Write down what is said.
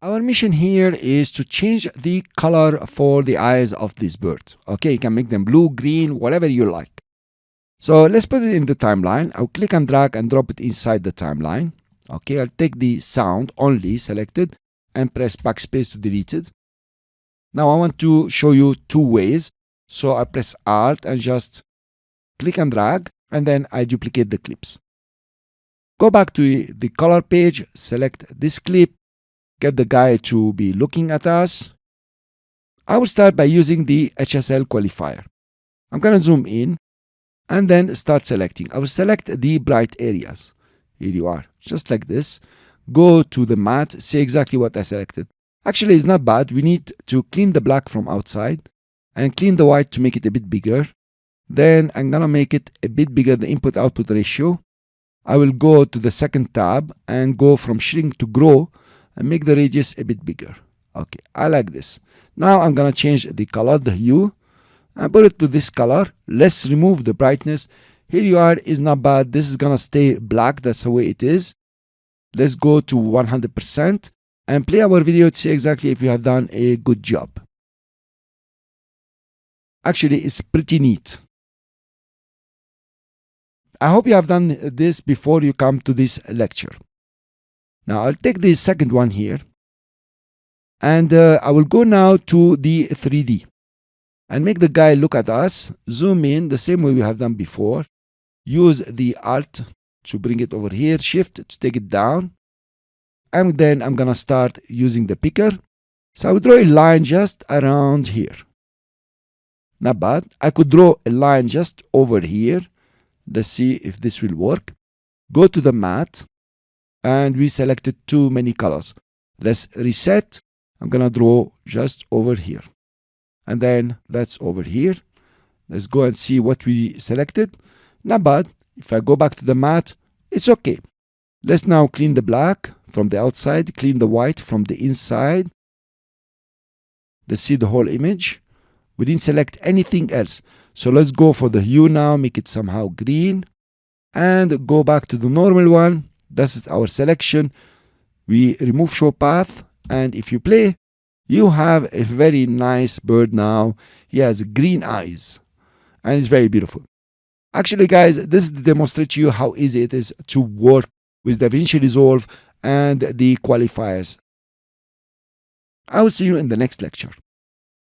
Our mission here is to change the color for the eyes of this bird. Okay, you can make them blue, green, whatever you like. So let's put it in the timeline. I'll click and drag and drop it inside the timeline. Okay, I'll take the sound only selected and press backspace to delete it. Now I want to show you two ways. So I press Alt and just click and drag, and then I duplicate the clips. Go back to the color page, select this clip, get the guy to be looking at us. I will start by using the HSL qualifier. I'm going to zoom in and then start selecting. I will select the bright areas. Here you are, just like this. Go to the matte, see exactly what I selected. Actually, it's not bad. We need to clean the black from outside and clean the white to make it a bit bigger. Then I'm going to make it a bit bigger, the input-output ratio. I will go to the second tab and go from shrink to grow and make the radius a bit bigger. Okay, I like this. Now I'm going to change the color, the hue, and put it to this color. Let's remove the brightness. Here you are, is not bad. This is going to stay black. That's the way it is. Let's go to 100% and play our video to see exactly if you have done a good job. Actually, it's pretty neat. I hope you have done this before you come to this lecture. Now I'll take the second one here and I will go now to the 3D and make the guy look at us. Zoom in the same way we have done before. Use the Alt to bring it over here, Shift to take it down, and then I'm gonna start using the picker. So I will draw a line just around here. Not bad. I could draw a line just over here. Let's see if this will work. Go to the matte and we selected too many colors. Let's reset. I'm gonna draw just over here, and then that's over here. Let's go and see what we selected. Not bad. If I go back to the matte, it's okay. Let's now clean the black from the outside, clean the white from the inside. Let's see the whole image. We didn't select anything else. So let's go for the hue now, make it somehow green, and go back to the normal one. This is our selection. We remove show path, and if you play, you have a very nice bird now. He has green eyes, and it's very beautiful. Actually, guys, this is to demonstrate to you how easy it is to work with DaVinci Resolve and the qualifiers. I will see you in the next lecture.